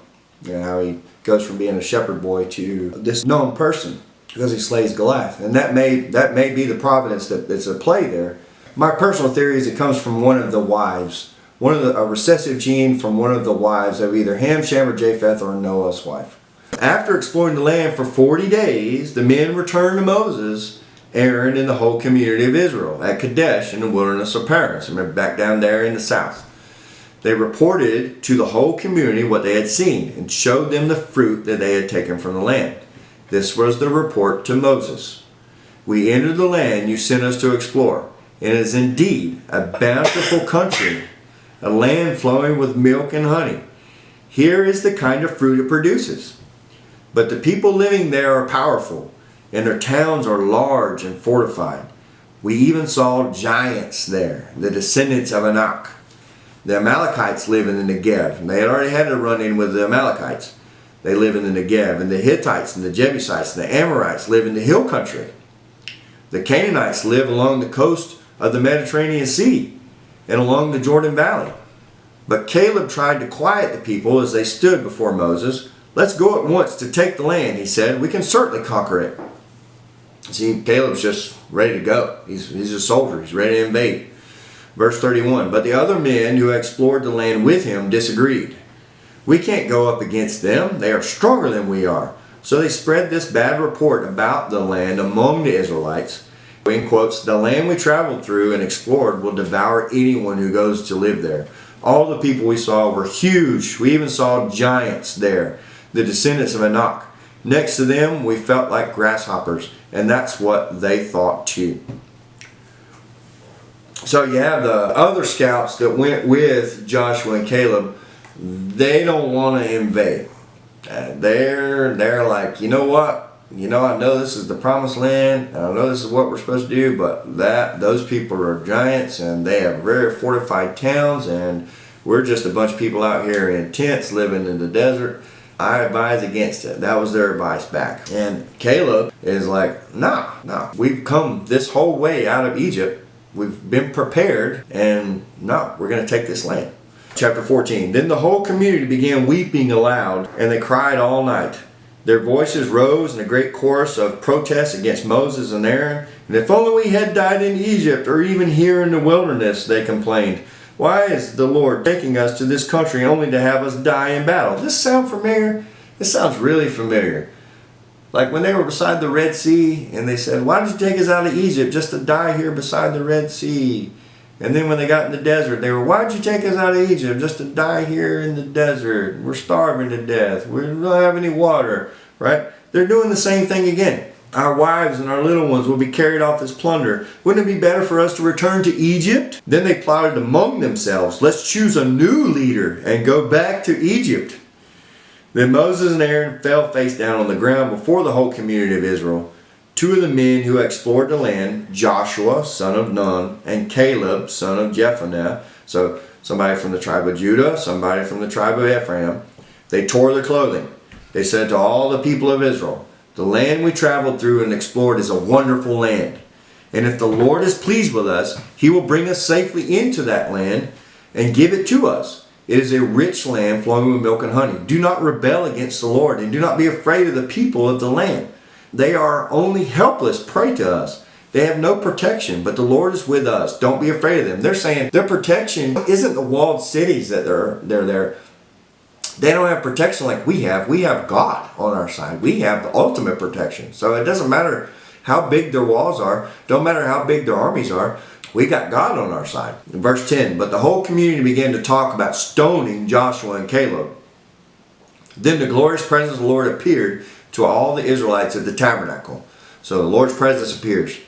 You know, how he goes from being a shepherd boy to this known person because he slays Goliath. And that may be the providence that's at play there. My personal theory is it comes from one of the wives, a recessive gene from one of the wives of either Ham, Shem, or Japheth, or Noah's wife. After exploring the land for 40 days, the men returned to Moses, Aaron, and the whole community of Israel at Kadesh in the wilderness of Paran. So remember, back down there in the south. They reported to the whole community what they had seen and showed them the fruit that they had taken from the land. This was the report to Moses. We entered the land you sent us to explore, and it is indeed a bountiful country, a land flowing with milk and honey. Here is the kind of fruit it produces. But the people living there are powerful, and their towns are large and fortified. We even saw giants there, the descendants of Anak. The Amalekites live in the Negev, and they had already had a run-in with the Amalekites. They live in the Negev. And the Hittites and the Jebusites and the Amorites live in the hill country. The Canaanites live along the coast of the Mediterranean Sea and along the Jordan Valley. But Caleb tried to quiet the people as they stood before Moses. Let's go at once to take the land, he said. We can certainly conquer it. See, Caleb's just ready to go. He's a soldier. He's ready to invade. Verse 31, but the other men who explored the land with him disagreed. We can't go up against them. They are stronger than we are. So they spread this bad report about the land among the Israelites. In quotes, the land we traveled through and explored will devour anyone who goes to live there. All the people we saw were huge. We even saw giants there, the descendants of Anak. Next to them, we felt like grasshoppers, and that's what they thought too. So you have the other scouts that went with Joshua and Caleb. They don't want to invade. They're like, you know what? I know this is the promised land, and I know this is what we're supposed to do, but those people are giants, and they have very fortified towns, and we're just a bunch of people out here in tents living in the desert. I advise against it. That was their advice back. And Caleb is like, no. We've come this whole way out of Egypt. We've been prepared, and no, we're going to take this land. Chapter 14. Then the whole community began weeping aloud, and they cried all night. Their voices rose in a great chorus of protest against Moses and Aaron. And if only we had died in Egypt, or even here in the wilderness, they complained. Why is the Lord taking us to this country only to have us die in battle? Does this sound familiar? This sounds really familiar. Like when they were beside the Red Sea and they said, why did you take us out of Egypt just to die here beside the Red Sea? And then when they got in the desert, they were, why did you take us out of Egypt just to die here in the desert? We're starving to death. We don't have any water, right? They're doing the same thing again. Our wives and our little ones will be carried off as plunder. Wouldn't it be better for us to return to Egypt? Then they plotted among themselves, let's choose a new leader and go back to Egypt. Then Moses and Aaron fell face down on the ground before the whole community of Israel. Two of the men who explored the land, Joshua, son of Nun, and Caleb, son of Jephunneh, so somebody from the tribe of Judah, somebody from the tribe of Ephraim, they tore their clothing. They said to all the people of Israel, the land we traveled through and explored is a wonderful land. And if the Lord is pleased with us, He will bring us safely into that land and give it to us. It is a rich land flowing with milk and honey. Do not rebel against the Lord, and do not be afraid of the people of the land. They are only helpless prey to us. They have no protection, but the Lord is with us. Don't be afraid of them. They're saying their protection isn't the walled cities that they're there. They don't have protection like we have. We have God on our side. We have the ultimate protection. So it doesn't matter how big their walls are. Don't matter how big their armies are. We got God on our side. In verse 10, but the whole community began to talk about stoning Joshua and Caleb. Then the glorious presence of the Lord appeared to all the Israelites at the tabernacle. So the Lord's presence appears.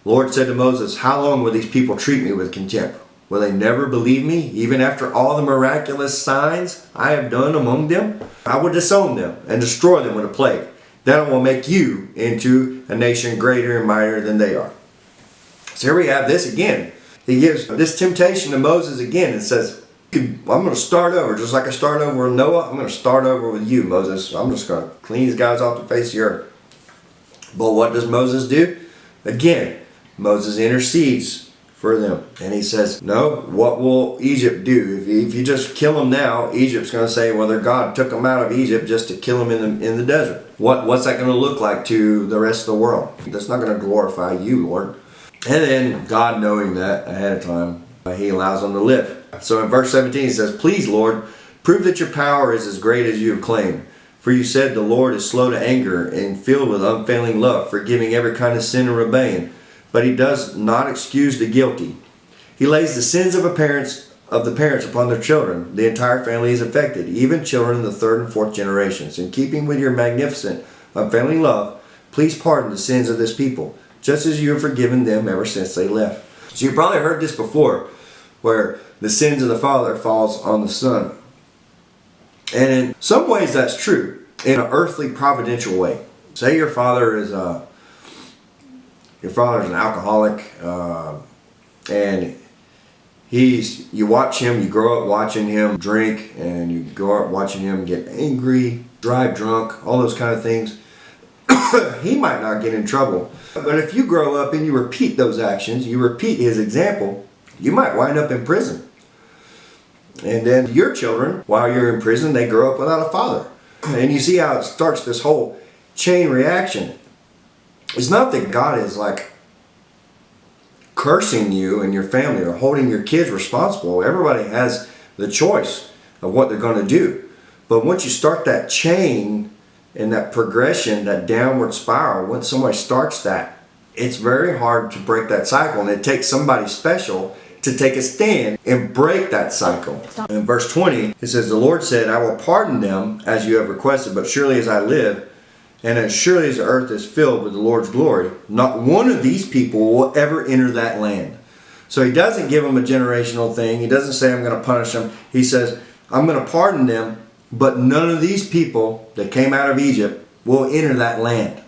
The Lord said to Moses, how long will these people treat me with contempt? Will they never believe me, even after all the miraculous signs I have done among them? I will disown them and destroy them with a plague. Then I will make you into a nation greater and mightier than they are. So here we have this again. He gives this temptation to Moses again and says, I'm going to start over. Just like I started over with Noah, I'm going to start over with you, Moses. I'm just going to clean these guys off the face of the earth. But what does Moses do? Again, Moses intercedes for them. And he says, no, what will Egypt do? If you just kill them now, Egypt's going to say, well, their God took them out of Egypt just to kill them in the desert. What's that going to look like to the rest of the world? That's not going to glorify you, Lord. And then God, knowing that ahead of time, He allows them to live. So in verse 17 it says, please, Lord, prove that your power is as great as you have claimed. For you said the Lord is slow to anger and filled with unfailing love, forgiving every kind of sin and rebellion. But He does not excuse the guilty. He lays the sins of the parents upon their children. The entire family is affected, even children in the third and fourth generations. In keeping with your magnificent, unfailing love, please pardon the sins of this people, just as you have forgiven them ever since they left. So you probably heard this before, where the sins of the father falls on the son. And in some ways that's true, in an earthly providential way. Say your father is an alcoholic, and you watch him, you grow up watching him drink, and you grow up watching him get angry, drive drunk, all those kind of things, he might not get in trouble. But if you grow up and you repeat those actions, you repeat his example, you might wind up in prison. And then your children, while you're in prison, they grow up without a father. And you see how it starts this whole chain reaction. It's not that God is like cursing you and your family or holding your kids responsible. Everybody has the choice of what they're going to do. But once you start that chain and that progression, that downward spiral, once somebody starts that, it's very hard to break that cycle. And it takes somebody special to take a stand and break that cycle. In verse 20, it says, the Lord said, I will pardon them as you have requested, but surely as I live, and as surely as the earth is filled with the Lord's glory, not one of these people will ever enter that land. So he doesn't give them a generational thing. He doesn't say, I'm going to punish them. He says, I'm going to pardon them, but none of these people that came out of Egypt will enter that land.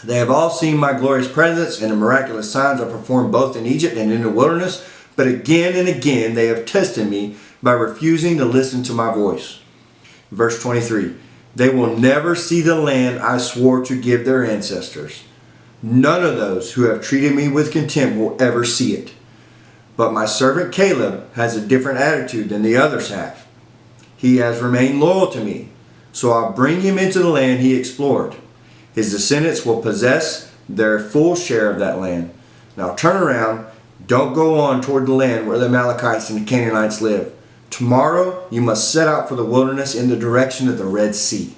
They have all seen my glorious presence and the miraculous signs I performed both in Egypt and in the wilderness. But again and again they have tested me by refusing to listen to my voice. Verse 23. They will never see the land I swore to give their ancestors. None of those who have treated me with contempt will ever see it. But my servant Caleb has a different attitude than the others have. He has remained loyal to me, so I'll bring him into the land he explored. His descendants will possess their full share of that land. Now turn around, don't go on toward the land where the Amalekites and the Canaanites live. Tomorrow you must set out for the wilderness in the direction of the Red Sea.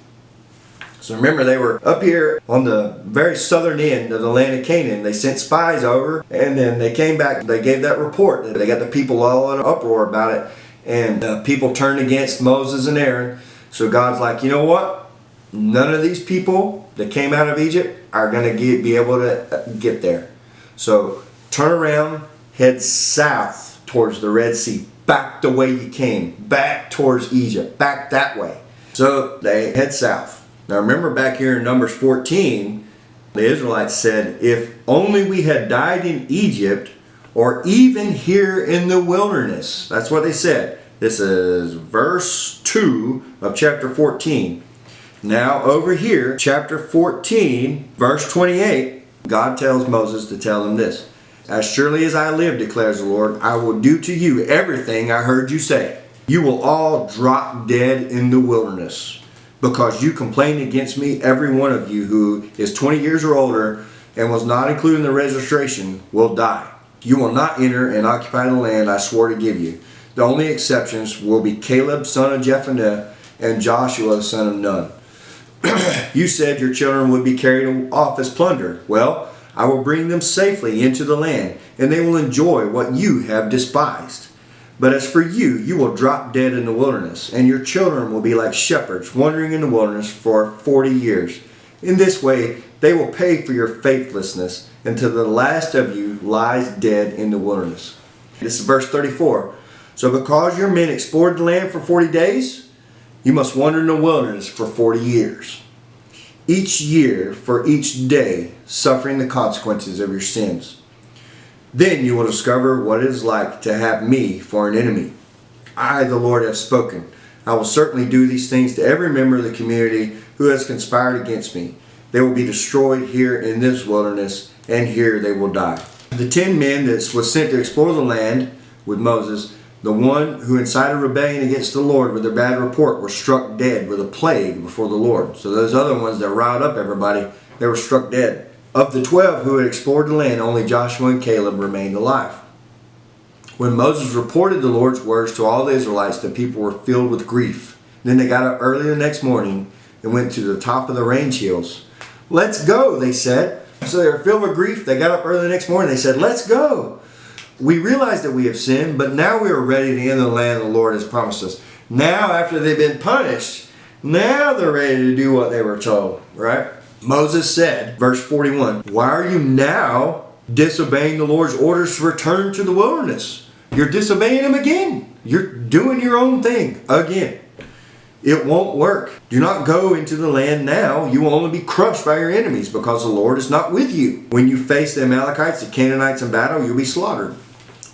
So remember, they were up here on the very southern end of the land of Canaan. They sent spies over, and then they came back. They gave that report. They got the people all in an uproar about it, and people turned against Moses and Aaron. So God's like, you know what? None of these people that came out of Egypt are going to be able to get there. So turn around, head south towards the Red Sea, back the way you came, back towards Egypt, back that way. So they head south. Now remember, back here in Numbers 14, the Israelites said, if only we had died in Egypt or even here in the wilderness. That's what they said. This is verse 2 of chapter 14. Now over here, chapter 14, verse 28, God tells Moses to tell him this. As surely as I live, declares the Lord, I will do to you everything I heard you say. You will all drop dead in the wilderness, because you complained against me. Every one of you who is 20 years or older and was not included in the registration will die. You will not enter and occupy the land I swore to give you. The only exceptions will be Caleb, son of Jephunneh, and Joshua, the son of Nun. You said your children would be carried off as plunder. Well, I will bring them safely into the land, and they will enjoy what you have despised. But as for you, you will drop dead in the wilderness, and your children will be like shepherds wandering in the wilderness for 40 years. In this way, they will pay for your faithlessness until the last of you lies dead in the wilderness. This is verse 34. So because your men explored the land for 40 days, you must wander in the wilderness for 40 years. Each year, for each day, suffering the consequences of your sins. Then you will discover what it is like to have me for an enemy. I, the Lord, have spoken. I will certainly do these things to every member of the community who has conspired against me. They will be destroyed here in this wilderness, and here they will die. The 10 men that was sent to explore the land with Moses, the one who incited rebellion against the Lord with their bad report, were struck dead with a plague before the Lord. So those other ones that riled up everybody, they were struck dead. Of the 12 who had explored the land, only Joshua and Caleb remained alive. When Moses reported the Lord's words to all the Israelites, the people were filled with grief. Then they got up early the next morning and went to the top of the range hills. Let's go, they said. So they were filled with grief. They got up early the next morning. They said, let's go. We realize that we have sinned, but now we are ready to enter the land the Lord has promised us. Now, after they've been punished, now they're ready to do what they were told, right? Moses said, verse 41, why are you now disobeying the Lord's orders to return to the wilderness? You're disobeying him again. You're doing your own thing again. It won't work. Do not go into the land now. You will only be crushed by your enemies, because the Lord is not with you. When you face the Amalekites, the Canaanites in battle, you'll be slaughtered.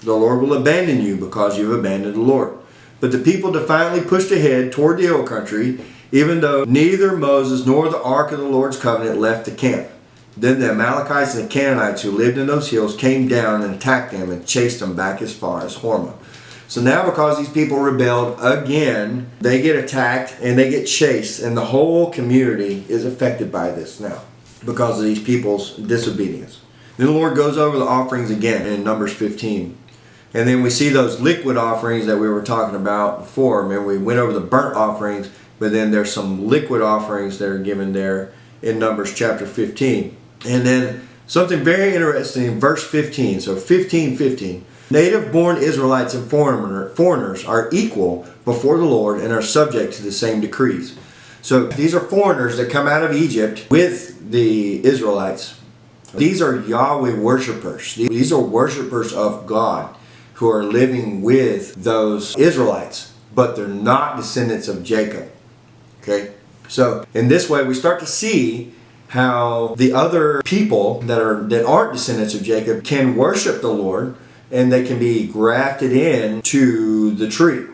The Lord will abandon you because you have abandoned the Lord. But the people defiantly pushed ahead toward the hill country, even though neither Moses nor the ark of the Lord's covenant left the camp. Then the Amalekites and the Canaanites who lived in those hills came down and attacked them and chased them back as far as Hormah. So now because these people rebelled again, they get attacked and they get chased, and the whole community is affected by this now because of these people's disobedience. Then the Lord goes over the offerings again in Numbers 15. And then we see those liquid offerings that we were talking about before. Remember, we went over the burnt offerings, but then there's some liquid offerings that are given there in Numbers chapter 15. And then something very interesting in verse 15. So 15:15. Native-born Israelites and foreigners are equal before the Lord and are subject to the same decrees. So these are foreigners that come out of Egypt with the Israelites. These are Yahweh worshipers. These are worshipers of God who are living with those Israelites, but they're not descendants of Jacob. Okay? So in this way we start to see how the other people that aren't descendants of Jacob can worship the Lord, and they can be grafted in to the tree.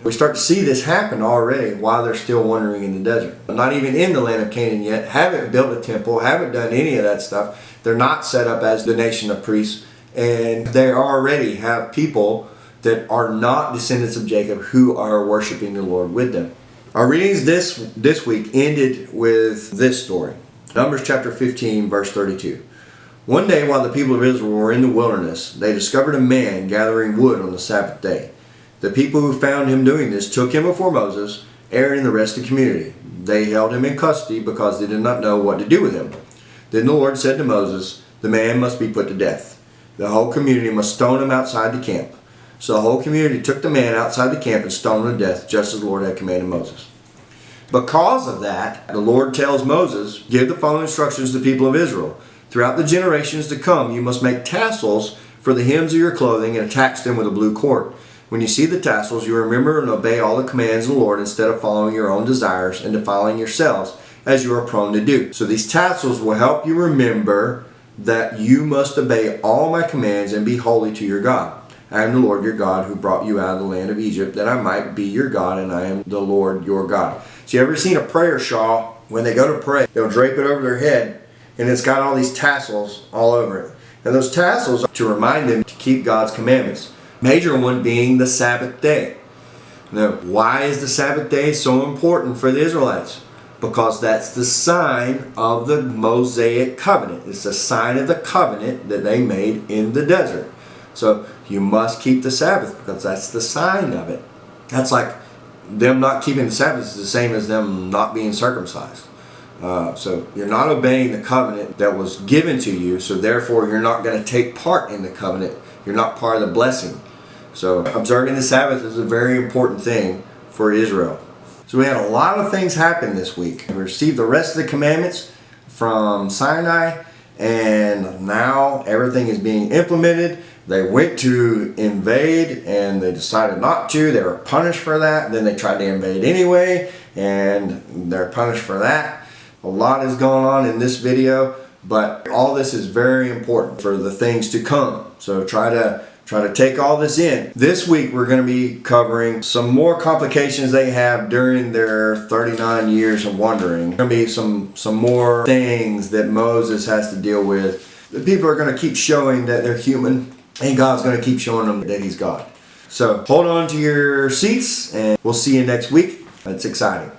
We start to see this happen already while they're still wandering in the desert. Not even in the land of Canaan yet, haven't built a temple, haven't done any of that stuff. They're not set up as the nation of priests, and they already have people that are not descendants of Jacob who are worshiping the Lord with them. Our readings this week ended with this story. Numbers chapter 15, verse 32. One day while the people of Israel were in the wilderness, they discovered a man gathering wood on the Sabbath day. The people who found him doing this took him before Moses, Aaron, and the rest of the community. They held him in custody because they did not know what to do with him. Then the Lord said to Moses, "The man must be put to death. The whole community must stone him outside the camp." So the whole community took the man outside the camp and stoned him to death, just as the Lord had commanded Moses. Because of that, the Lord tells Moses, "Give the following instructions to the people of Israel. Throughout the generations to come, you must make tassels for the hems of your clothing and attach them with a blue cord. When you see the tassels, you remember and obey all the commands of the Lord instead of following your own desires and defiling yourselves, as you are prone to do." So these tassels will help you remember that you must obey all my commands and be holy to your God. I am the Lord your God who brought you out of the land of Egypt, that I might be your God, and I am the Lord your God. So you ever seen a prayer shawl? When they go to pray, they'll drape it over their head, and it's got all these tassels all over it. And those tassels are to remind them to keep God's commandments. Major one being the Sabbath day. Now, why is the Sabbath day so important for the Israelites? Because that's the sign of the Mosaic covenant. It's a sign of the covenant that they made in the desert. So you must keep the Sabbath because that's the sign of it. That's like them not keeping the Sabbath is the same as them not being circumcised. So you're not obeying the covenant that was given to you, so therefore you're not going to take part in the covenant. You're not part of the blessing. So observing the Sabbath is a very important thing for Israel. So we had a lot of things happen this week. We received the rest of the commandments from Sinai, and now everything is being implemented. They went to invade and they decided not to. They were punished for that. Then they tried to invade anyway, and they're punished for that. A lot is going on in this video, but all this is very important for the things to come. So try to take all this in. This week we're going to be covering some more complications they have during their 39 years of wandering. There's going to be some more things that Moses has to deal with. The people are going to keep showing that they're human, and God's going to keep showing them that He's God. So hold on to your seats, and we'll see you next week. It's exciting.